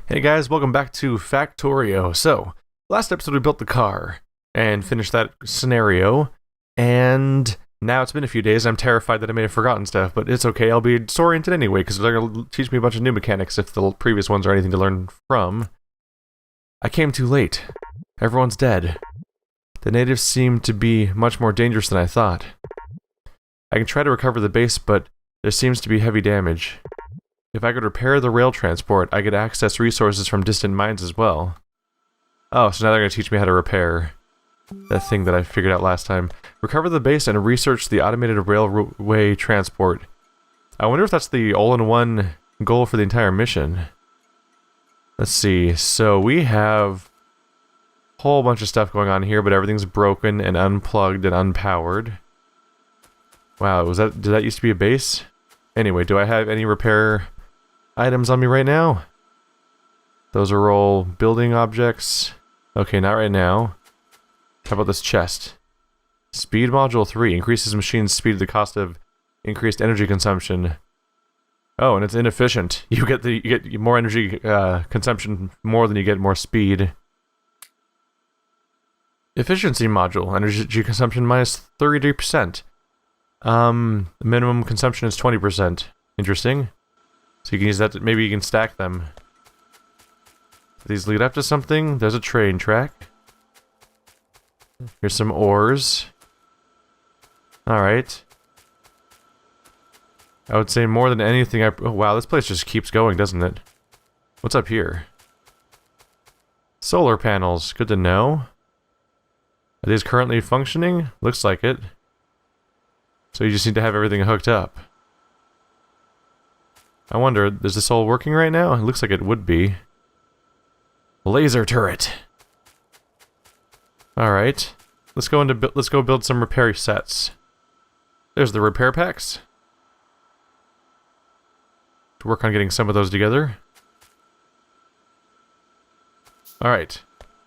Hey guys, welcome back to Factorio. So, last episode we built the car and finished that scenario, and now it's been a few days. I'm terrified that I may have forgotten stuff, but it's okay. I'll be disoriented anyway because they're going to teach me a bunch of new mechanics if the previous ones are anything to learn from. I came too late. Everyone's dead. The natives seem to be much more dangerous than I thought. I can try to recover the base, but there seems to be heavy damage. If I could repair the rail transport, I could access resources from distant mines as well. Oh, so now they're going to teach me how to repair that thing that I figured out last time. Recover the base and research the automated railway transport. I wonder if that's the all-in-one goal for the entire mission. Let's see. So we have a whole bunch of stuff going on here, but everything's broken and unplugged and unpowered. Wow, did that used to be a base? Anyway, do I have any repair items on me right now? Those are all building objects. Okay, not right now. How about this chest? Speed module 3 increases machine speed at the cost of increased energy consumption. Oh, and it's inefficient. You get more energy consumption more than you get more speed. Efficiency module, energy consumption minus 33%. Minimum consumption is 20%. Interesting. So you can use that to, maybe you can stack them. Do these lead up to something? There's a train track. Here's some ores. Alright. I would say more than anything oh wow, this place just keeps going, doesn't it? What's up here? Solar panels. Good to know. Are these currently functioning? Looks like it. So you just need to have everything hooked up. I wonder, is this all working right now? It looks like it would be. Laser turret. Alright. Let's go build some repair sets. There's the repair packs. To work on getting some of those together. Alright.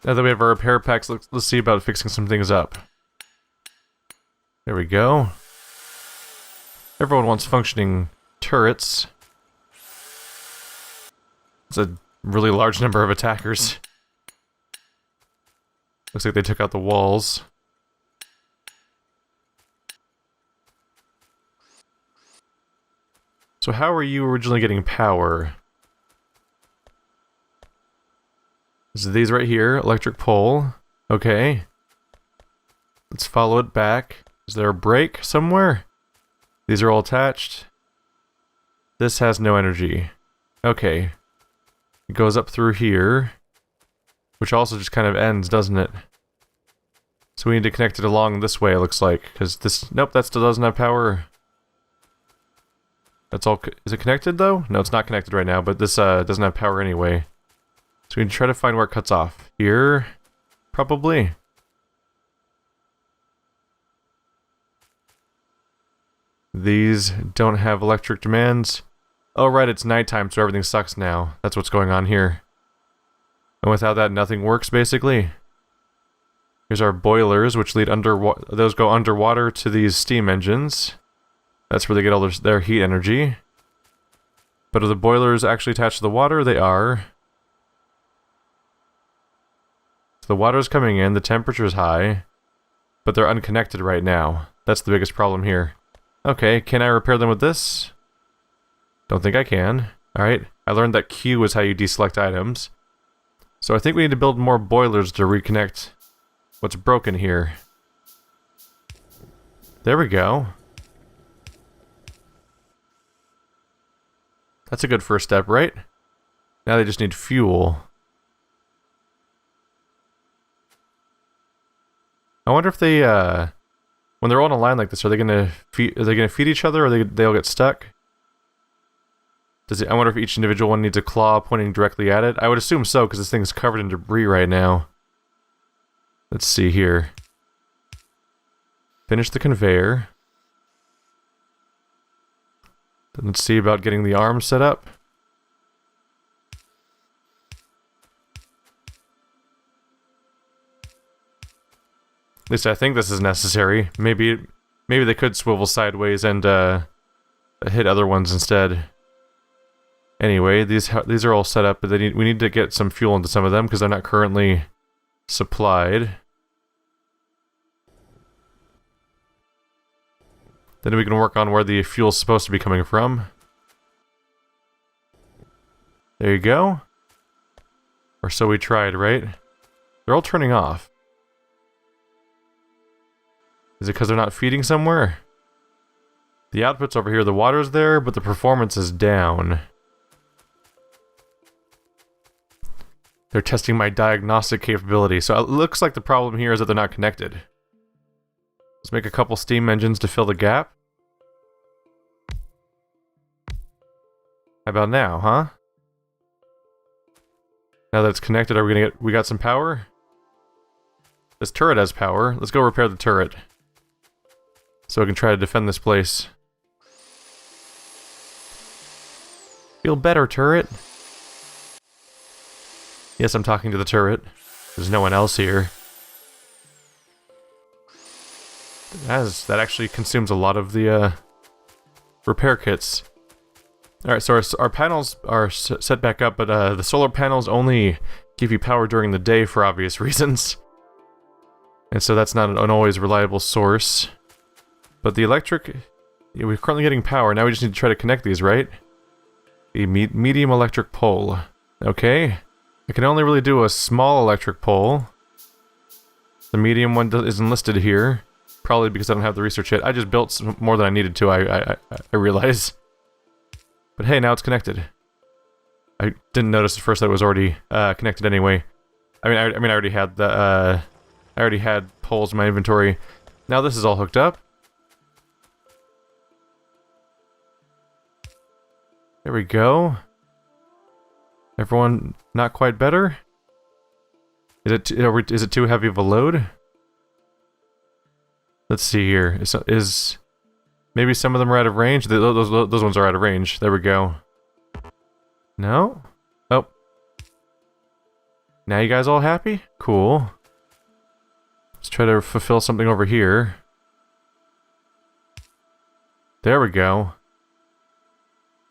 Now that we have our repair packs, let's see about fixing some things up. There we go. Everyone wants functioning turrets. It's a really large number of attackers. Looks like they took out the walls. So how are you originally getting power? Is these right here? Electric pole. Okay. Let's follow it back. Is there a break somewhere? These are all attached. This has no energy. Okay. It goes up through here. Which also just kind of ends, doesn't it? So we need to connect it along this way, it looks like. Because this... Nope, that still doesn't have power. That's all... Is it connected, though? No, it's not connected right now, but this doesn't have power anyway. So we can try to find where it cuts off. Here? Probably. These don't have electric demands. Oh right, it's nighttime, so everything sucks now. That's what's going on here. And without that, nothing works, basically. Here's our boilers, which lead those go underwater to these steam engines. That's where they get all their heat energy. But are the boilers actually attached to the water? They are. So the water's coming in, the temperature's high. But they're unconnected right now. That's the biggest problem here. Okay, can I repair them with this? Don't think I can. Alright, I learned that Q is how you deselect items. So I think we need to build more boilers to reconnect what's broken here. There we go. That's a good first step, right? Now they just need fuel. I wonder if they, when they're all in a line like this, are they gonna feed each other, or they'll get stuck? I wonder if each individual one needs a claw pointing directly at it. I would assume so, because this thing's covered in debris right now. Let's see here. Finish the conveyor. Then let's see about getting the arms set up. At least I think this is necessary. Maybe they could swivel sideways and hit other ones instead. Anyway, these are all set up, but we need to get some fuel into some of them because they're not currently supplied. Then we can work on where the fuel's supposed to be coming from. There you go. Or so we tried, right? They're all turning off. Is it because they're not feeding somewhere? The output's over here, the water's there, but the performance is down. They're testing my diagnostic capability, so it looks like the problem here is that they're not connected. Let's make a couple steam engines to fill the gap. How about now, huh? Now that it's connected, are we gonna we got some power? This turret has power. Let's go repair the turret. So we can try to defend this place. Feel better, turret. Yes, I'm talking to the turret. There's no one else here. That actually consumes a lot of the repair kits. Alright, so our panels are set back up, but the solar panels only give you power during the day for obvious reasons. And so that's not an always reliable source. But the electric... Yeah, we're currently getting power, now we just need to try to connect these, right? The medium electric pole. Okay. I can only really do a small electric pole. The medium one isn't listed here. Probably because I don't have the research yet. I just built more than I needed to, I realize. But hey, now it's connected. I didn't notice at first that it was already connected anyway. I already had the I already had poles in my inventory. Now this is all hooked up. There we go. Everyone not quite better? Is it too heavy of a load? Let's see here. Is maybe some of them are out of range? Those ones are out of range. There we go. No? Oh. Now you guys all happy? Cool. Let's try to fulfill something over here. There we go.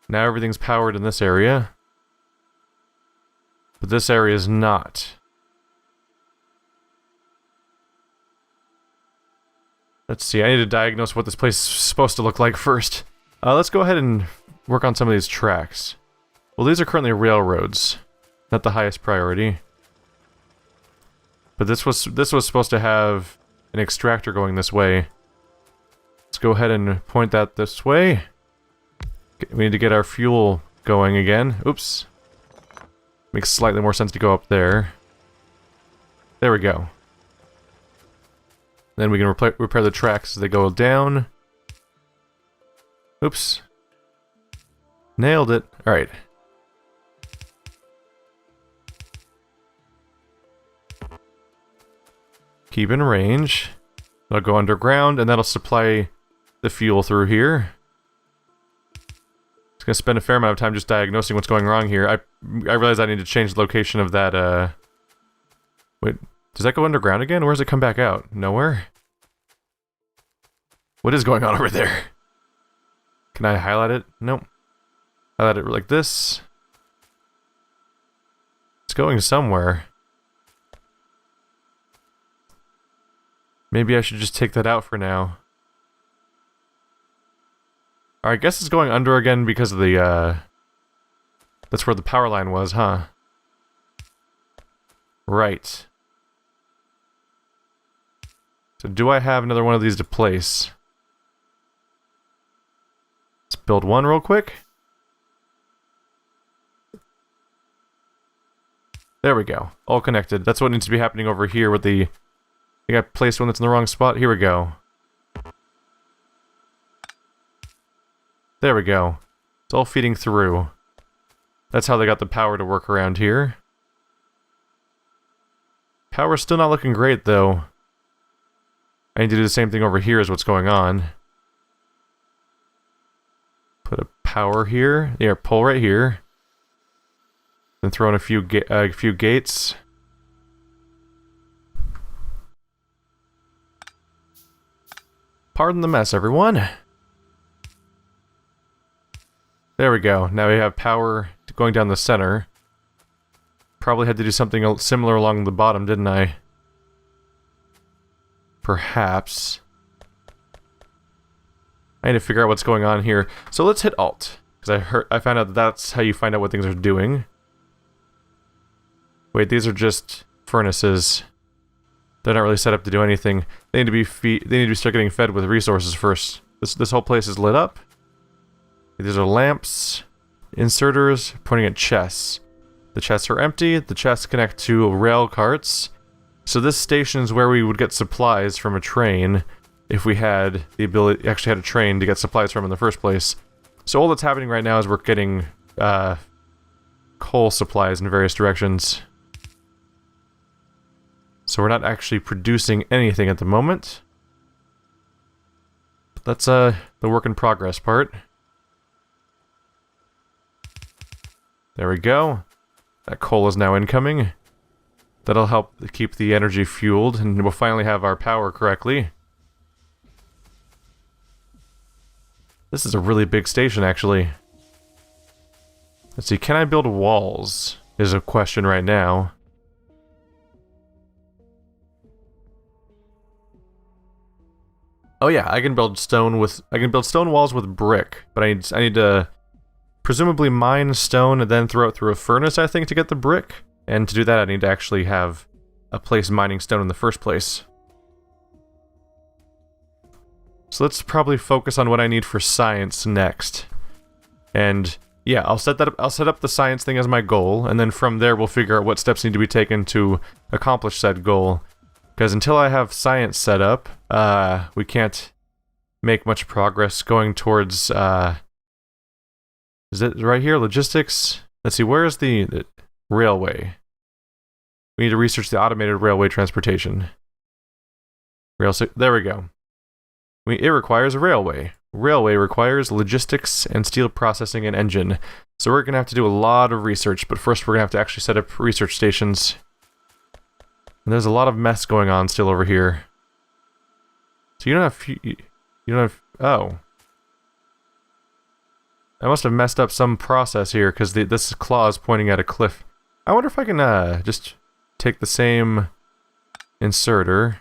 Now everything's powered in this area. But this area is not. Let's see, I need to diagnose what this place is supposed to look like first. Let's go ahead and work on some of these tracks. Well, these are currently railroads. Not the highest priority. But this was supposed to have an extractor going this way. Let's go ahead and point that this way. We need to get our fuel going again. Oops. Makes slightly more sense to go up there. There we go. Then we can repair the tracks as they go down. Oops. Nailed it. Alright. Keep in range. I'll go underground, and that'll supply the fuel through here. Gonna spend a fair amount of time just diagnosing what's going wrong here. I realize I need to change the location of that, Wait, does that go underground again? Where does it come back out? Nowhere? What is going on over there? Can I highlight it? Nope. Highlight it like this. It's going somewhere. Maybe I should just take that out for now. I guess it's going under again because of the, that's where the power line was, huh? Right. So do I have another one of these to place? Let's build one real quick. There we go. All connected. That's what needs to be happening over here with the... I think I placed one that's in the wrong spot. Here we go. There we go. It's all feeding through. That's how they got the power to work around here. Power's still not looking great, though. I need to do the same thing over here is what's going on. Put a power here. Yeah, pole right here. Then throw in a few gates. Pardon the mess, everyone. There we go. Now we have power going down the center. Probably had to do something similar along the bottom, didn't I? Perhaps. I need to figure out what's going on here. So let's hit Alt, because I found out that's how you find out what things are doing. Wait, these are just furnaces. They're not really set up to do anything. They need to start getting fed with resources first. This whole place is lit up. These are lamps, inserters pointing at chests. The chests are empty. The chests connect to rail carts. So this station is where we would get supplies from a train if we had the ability, actually had a train to get supplies from in the first place. So all that's happening right now is we're getting coal supplies in various directions. So we're not actually producing anything at the moment. That's the work in progress part. There we go. That coal is now incoming. That'll help keep the energy fueled, and we'll finally have our power correctly. This is a really big station, actually. Let's see, can I build walls? Is a question right now. Oh yeah, I can build stone walls with brick, but I need to presumably mine stone and then throw it through a furnace, I think, to get the brick. And to do that, I need to actually have a place mining stone in the first place. So let's probably focus on what I need for science next. And yeah, I'll set up the science thing as my goal, and then from there we'll figure out what steps need to be taken to accomplish said goal. Because until I have science set up, we can't make much progress going towards, is it right here? Logistics? Let's see, where is the railway? We need to research the automated railway transportation. There we go. It requires a railway. Railway requires logistics and steel processing and engine. So we're going to have to do a lot of research, but first we're going to have to actually set up research stations. And there's a lot of mess going on still over here. So you don't have, oh. I must have messed up some process here, because this claw is pointing at a cliff. I wonder if I can just take the same inserter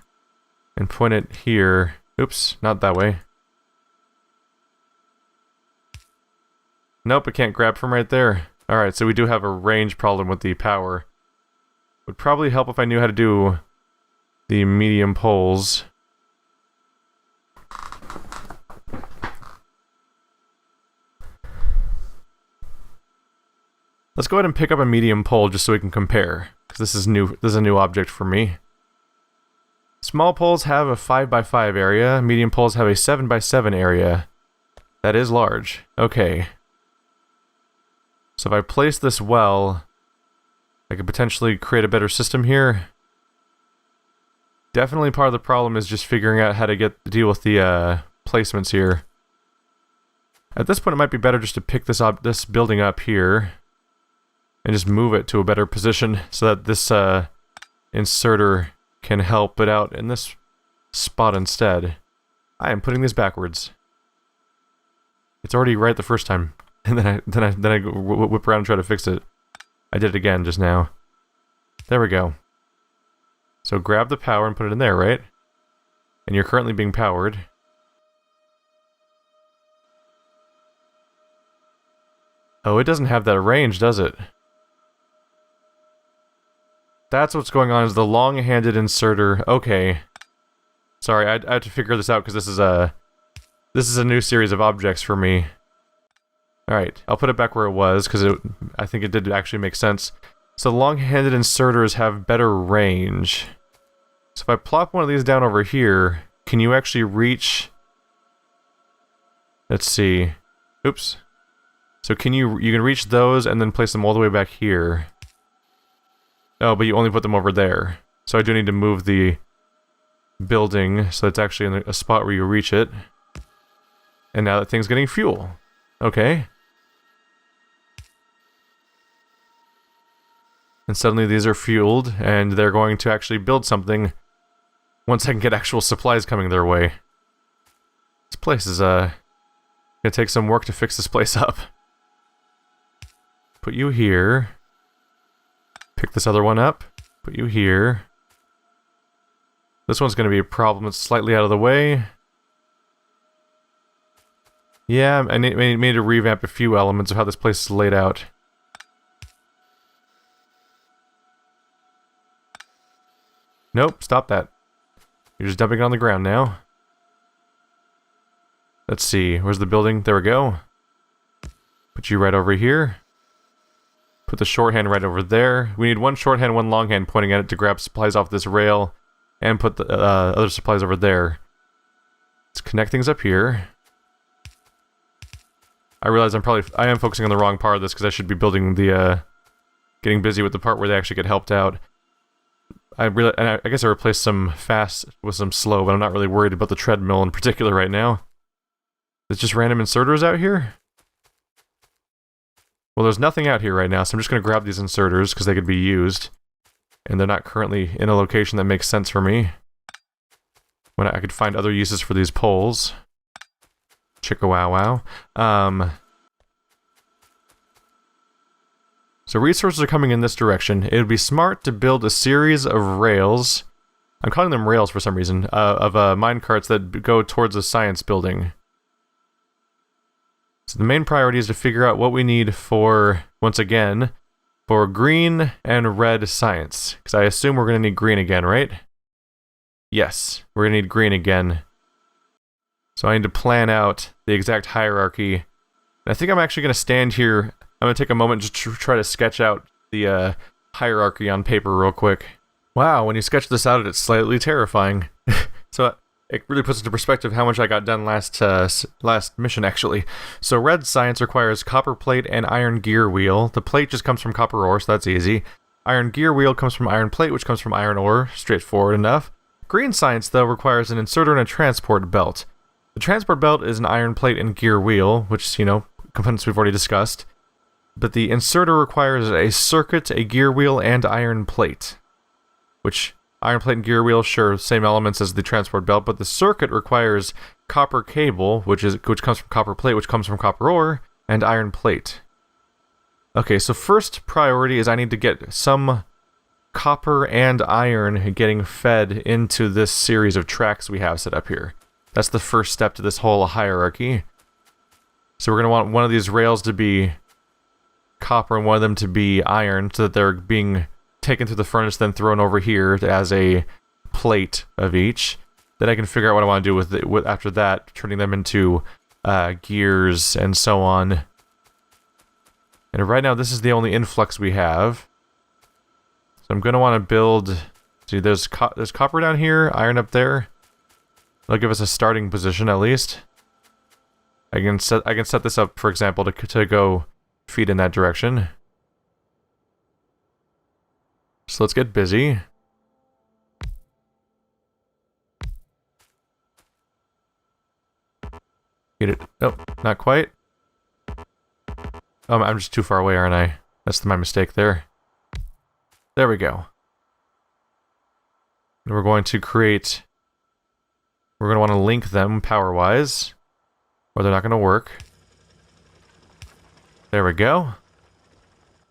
and point it here. Oops, not that way. Nope, it can't grab from right there. Alright, so we do have a range problem with the power. Would probably help if I knew how to do the medium poles. Let's go ahead and pick up a medium pole just so we can compare, because this is new. This is a new object for me. Small poles have a 5x5 area. Medium poles have a 7x7 area. That is large. Okay. So if I place this well, I could potentially create a better system here. Definitely part of the problem is just figuring out how to deal with the placements here. At this point, it might be better just to pick this building up here and just move it to a better position so that this inserter can help it out in this spot instead. I am putting this backwards. It's already right the first time, and then I whip around and try to fix it. I did it again just now. There we go. So grab the power and put it in there, right? And you're currently being powered. Oh, it doesn't have that range, does it? That's what's going on, is the long-handed inserter. Okay. Sorry, I had to figure this out because this is a new series of objects for me. Alright, I'll put it back where it was, because I think it did actually make sense. So long-handed inserters have better range. So if I plop one of these down over here, can you actually reach... Let's see. Oops. So you can reach those and then place them all the way back here. Oh, but you only put them over there. So I do need to move the building so it's actually in a spot where you reach it. And now that thing's getting fuel. Okay. And suddenly these are fueled, and they're going to actually build something once I can get actual supplies coming their way. This place is, gonna take some work to fix this place up. put you here. Pick this other one up, put you here. This one's going to be a problem. It's slightly out of the way. Yeah, I need to revamp a few elements of how this place is laid out. Nope, stop that. You're just dumping it on the ground now. Let's see, where's the building? There we go. Put you right over here. Put the shorthand right over there. We need one shorthand, one longhand pointing at it to grab supplies off this rail. And put the other supplies over there. Let's connect things up here. I realize I am focusing on the wrong part of this because I should be building the, getting busy with the part where they actually get helped out. I guess I replaced some fast with some slow, but I'm not really worried about the treadmill in particular right now. There's just random inserters out here? Well, there's nothing out here right now, so I'm just going to grab these inserters because they could be used. And they're not currently in a location that makes sense for me. When I could find other uses for these poles. Chicka wow wow. So resources are coming in this direction. It would be smart to build a series of rails. I'm calling them rails for some reason. Of minecarts that go towards a science building. So the main priority is to figure out what we need for, once again, for green and red science. Because I assume we're going to need green again, right? Yes, we're going to need green again. So I need to plan out the exact hierarchy. And I think I'm actually going to stand here. I'm going to take a moment just to try to sketch out the hierarchy on paper real quick. Wow, when you sketch this out, it's slightly terrifying. So it really puts into perspective how much I got done last mission, actually. So red science requires copper plate and iron gear wheel. The plate just comes from copper ore, so that's easy. Iron gear wheel comes from iron plate, which comes from iron ore. Straightforward enough. Green science, though, requires an inserter and a transport belt. The transport belt is an iron plate and gear wheel, which, you know, components we've already discussed. But the inserter requires a circuit, a gear wheel, and iron plate. Which, iron plate and gear wheel, sure, same elements as the transport belt, but the circuit requires copper cable, which comes from copper plate, which comes from copper ore, and iron plate. Okay, so first priority is I need to get some copper and iron getting fed into this series of tracks we have set up here. That's the first step to this whole hierarchy. So we're going to want one of these rails to be copper and one of them to be iron, so that they're being taken through the furnace, then thrown over here as a plate of each. Then I can figure out what I want to do with after that, turning them into gears and so on. And right now, this is the only influx we have. So I'm going to want to build... See, there's copper down here, iron up there. That'll give us a starting position, at least. I can set this up, for example, to go feed in that direction. So let's get busy. Get it. Oh, not quite. Oh, I'm just too far away, aren't I? That's my mistake there. There we go. And we're going to create... We're going to want to link them power-wise, or they're not going to work. There we go.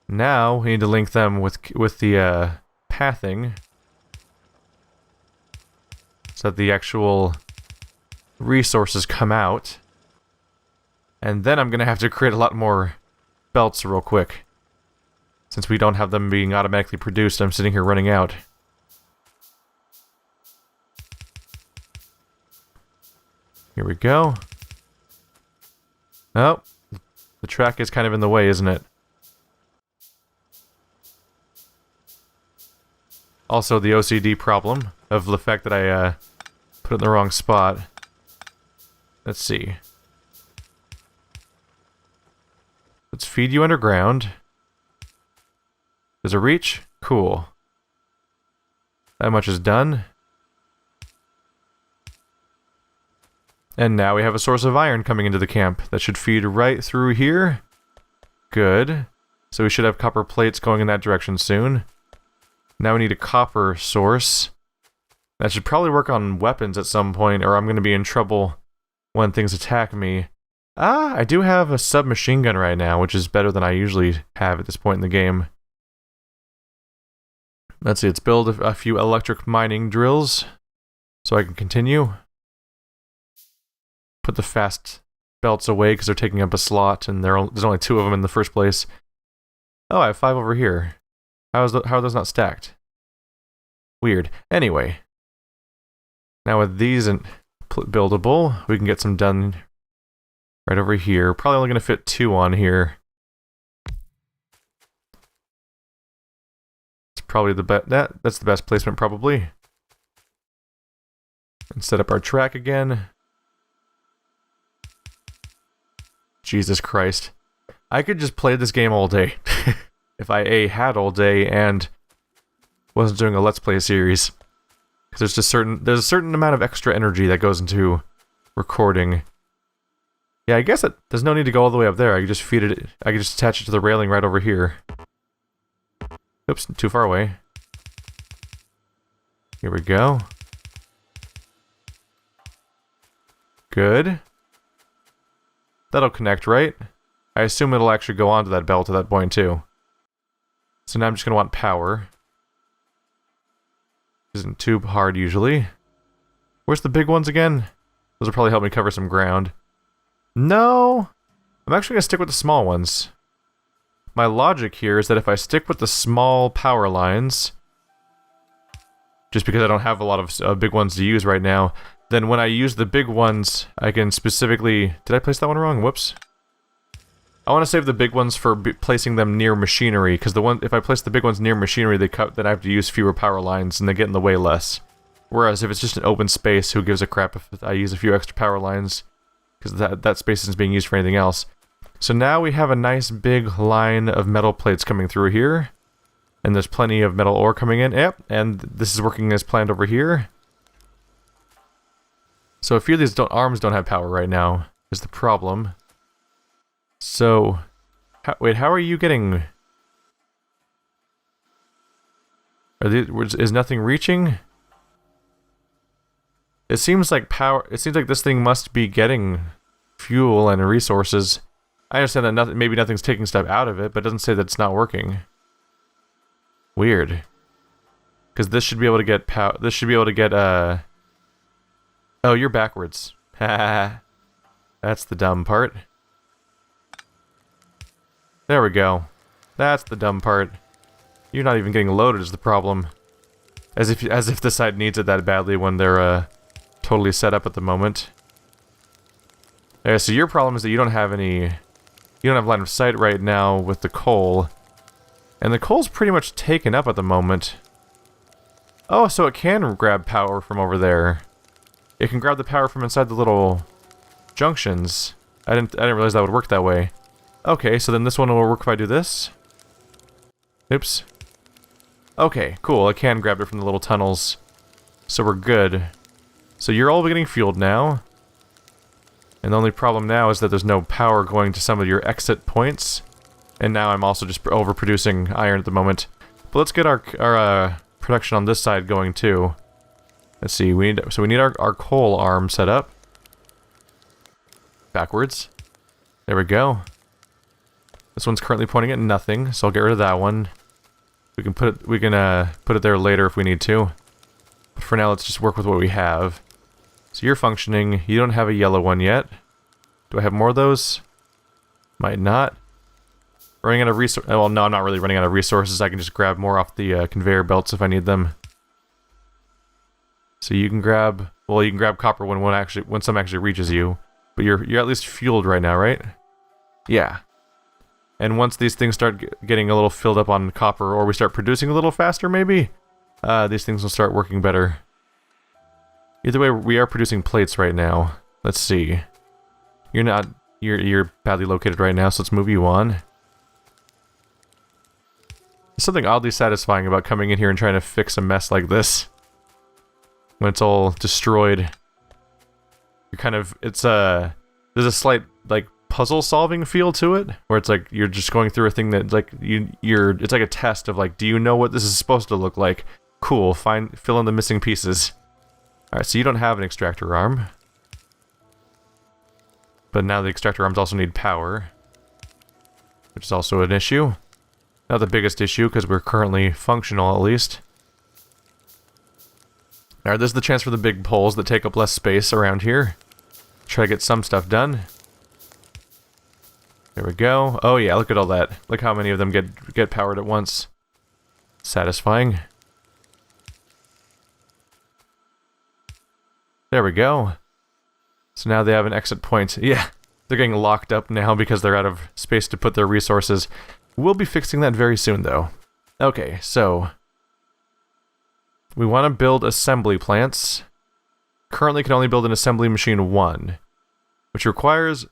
Now we need to link them with the pathing, so that the actual resources come out. And then I'm going to have to create a lot more belts real quick. Since we don't have them being automatically produced, I'm sitting here running out. Here we go. Oh, the track is kind of in the way, isn't it? Also, the OCD problem of the fact that I put it in the wrong spot. Let's see. Let's feed you underground. Does it reach? Cool. That much is done. And now we have a source of iron coming into the camp. That should feed right through here. Good. So we should have copper plates going in that direction soon. Now we need a copper source. That should probably work on weapons at some point, or I'm going to be in trouble when things attack me. I do have a submachine gun right now, which is better than I usually have at this point in the game. Let's see, let's build a few electric mining drills so I can continue. Put the fast belts away because they're taking up a slot, and there's only 2 of them in the first place. Oh, I have 5 over here. How are those not stacked? Weird. Anyway. Now with these buildable, we can get some done right over here. Probably only going to fit 2 on here. It's probably that's the best placement probably. And set up our track again. Jesus Christ. I could just play this game all day. If I had all day and wasn't doing a Let's Play series. Because there's a certain amount of extra energy that goes into recording. Yeah, I guess there's no need to go all the way up there. I could just I could just attach it to the railing right over here. Oops, too far away. Here we go. Good. That'll connect, right? I assume it'll actually go onto that belt at that point too. So now I'm just going to want power. Isn't too hard usually. Where's the big ones again? Those will probably help me cover some ground. No! I'm actually going to stick with the small ones. My logic here is that if I stick with the small power lines, just because I don't have a lot of big ones to use right now, then when I use the big ones, I can specifically... Did I place that one wrong? Whoops. I want to save the big ones for placing them near machinery, because if I place the big ones near machinery, then I have to use fewer power lines, and they get in the way less. Whereas if it's just an open space, who gives a crap if I use a few extra power lines, because that space isn't being used for anything else. So now we have a nice big line of metal plates coming through here, and there's plenty of metal ore coming in. Yep, and this is working as planned over here. So a few of these arms don't have power right now, is the problem. So, wait, how are you getting... is nothing reaching? It seems like this thing must be getting fuel and resources. I understand that maybe nothing's taking stuff out of it, but it doesn't say that it's not working. Weird. Because this should be able to get Oh, you're backwards. Haha. That's the dumb part. There we go. That's the dumb part. You're not even getting loaded is the problem. As if the side needs it that badly when they're totally set up at the moment. Yeah, so your problem is that you don't have line of sight right now with the coal. And the coal's pretty much taken up at the moment. Oh, so it can grab power from over there. It can grab the power from inside the little junctions. I didn't realize that would work that way. Okay, so then this one will work if I do this. Oops. Okay, cool. I can grab it from the little tunnels. So we're good. So you're all getting fueled now. And the only problem now is that there's no power going to some of your exit points. And now I'm also just overproducing iron at the moment. But let's get our production on this side going too. Let's see, we need our coal arm set up. Backwards. There we go. This one's currently pointing at nothing, so I'll get rid of that one. We can put it there later if we need to. But for now, let's just work with what we have. So you're functioning. You don't have a yellow one yet. Do I have more of those? Might not. Running out of resources. Well, no, I'm not really running out of resources. I can just grab more off the conveyor belts if I need them. So you can grab. Well, you can grab copper when some actually reaches you. But you're at least fueled right now, right? Yeah. And once these things start getting a little filled up on copper, or we start producing a little faster, maybe, these things will start working better. Either way, we are producing plates right now. Let's see. You're badly located right now, so let's move you on. There's something oddly satisfying about coming in here and trying to fix a mess like this. When it's all destroyed. You're kind of, there's a slight, like, puzzle solving feel to it, where it's like you're just going through a thing that like it's like a test of like, do you know what this is supposed to look like? Cool, fill in the missing pieces. Alright, so you don't have an extractor arm. But now the extractor arms also need power, which is also an issue. Not the biggest issue, because we're currently functional, at least. Alright, this is the chance for the big poles that take up less space around here. Try to get some stuff done. There we go. Oh yeah, look at all that. Look how many of them get powered at once. Satisfying. There we go. So now they have an exit point. Yeah, they're getting locked up now because they're out of space to put their resources. We'll be fixing that very soon, though. Okay, so we want to build assembly plants. Currently can only build an assembly machine 1, which requires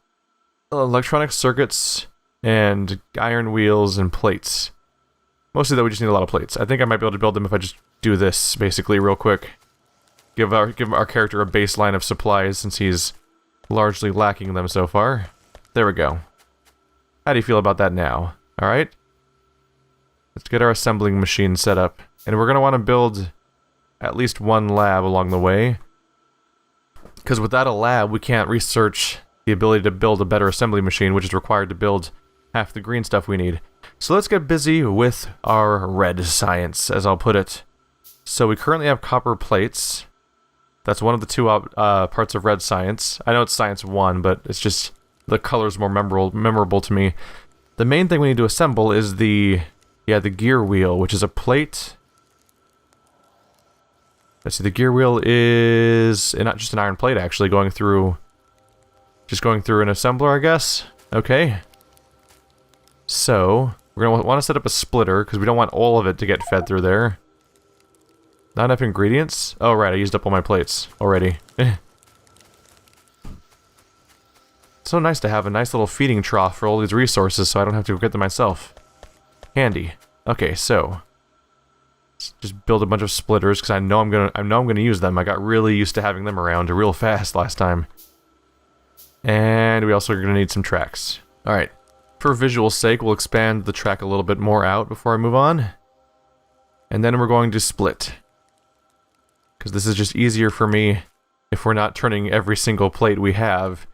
electronic circuits and iron wheels and plates. Mostly though, we just need a lot of plates. I think I might be able to build them if I just do this, basically, real quick. Give our character a baseline of supplies since he's largely lacking them so far. There we go. How do you feel about that now? Alright? Let's get our assembling machine set up. And we're going to want to build at least one lab along the way. Because without a lab, we can't research the ability to build a better assembly machine, which is required to build half the green stuff we need. So let's get busy with our red science, as I'll put it. So we currently have copper plates. That's one of the two parts of red science. I know it's science 1, but it's just the color's more memorable to me. The main thing we need to assemble is the gear wheel, which is a plate. Let's see, the gear wheel is not just an iron plate, actually, going through an assembler, I guess. Okay. So we're gonna want to set up a splitter because we don't want all of it to get fed through there. Not enough ingredients? Oh, right, I used up all my plates already. So nice to have a nice little feeding trough for all these resources so I don't have to go get them myself. Handy. Okay, so let's just build a bunch of splitters because I know I'm gonna use them. I got really used to having them around real fast last time. And we also are gonna need some tracks. Alright. For visual sake, we'll expand the track a little bit more out before I move on. And then we're going to split. Because this is just easier for me if we're not turning every single plate we have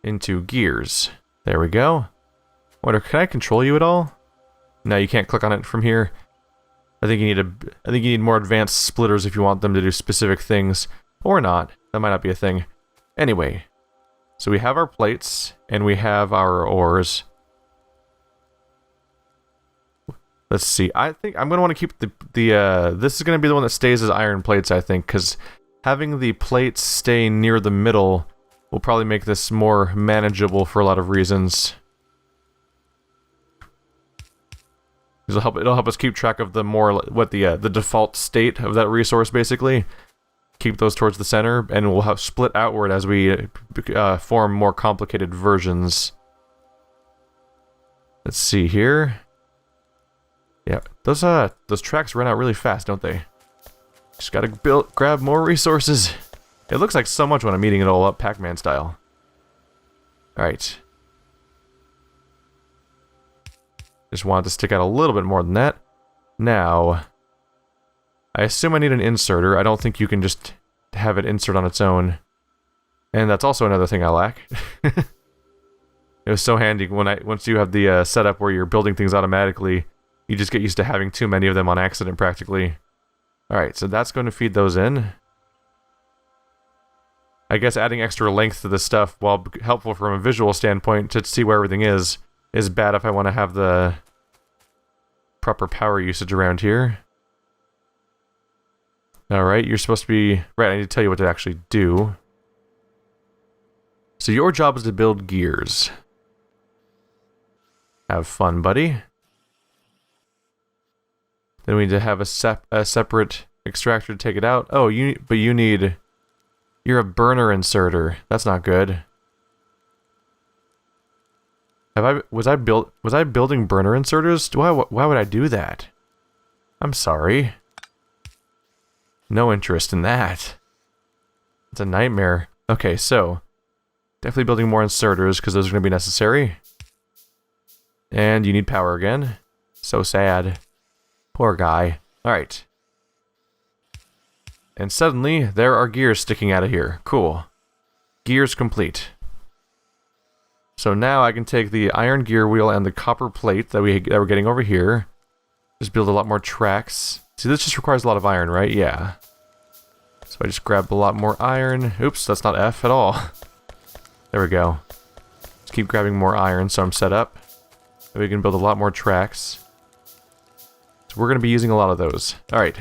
into gears. There we go. Wonder, can I control you at all? No, you can't click on it from here. I think you need more advanced splitters if you want them to do specific things. Or not. That might not be a thing. Anyway. So we have our plates, and we have our ores. Let's see. I think I'm going to want to keep this is going to be the one that stays as iron plates, I think, because having the plates stay near the middle will probably make this more manageable for a lot of reasons. It'll help us keep track of the default state of that resource, basically. Keep those towards the center, and we'll have split outward as we form more complicated versions. Let's see here. Yeah, those tracks run out really fast, don't they? Just gotta grab more resources. It looks like so much when I'm eating it all up, Pac-Man style. Alright. Just wanted to stick out a little bit more than that. Now, I assume I need an inserter. I don't think you can just have it insert on its own. And that's also another thing I lack. It was so handy once you have the setup where you're building things automatically. You just get used to having too many of them on accident, practically. Alright, so that's going to feed those in. I guess adding extra length to this stuff, while helpful from a visual standpoint to see where everything is bad if I want to have the proper power usage around here. Alright, you're supposed to be... Right, I need to tell you what to actually do. So your job is to build gears. Have fun, buddy. Then we need to have a separate extractor to take it out. Oh, but you need... You're a burner inserter. That's not good. Was I building burner inserters? Why would I do that? I'm sorry. No interest in that. It's a nightmare. Okay, so definitely building more inserters because those are going to be necessary. And you need power again. So sad. Poor guy. Alright. And suddenly, there are gears sticking out of here. Cool. Gears complete. So now I can take the iron gear wheel and the copper plate that we're getting over here. Just build a lot more tracks. See, this just requires a lot of iron, right? Yeah. So I just grab a lot more iron. Oops, that's not F at all. There we go. Just keep grabbing more iron so I'm set up. And we can build a lot more tracks. So we're going to be using a lot of those. Alright.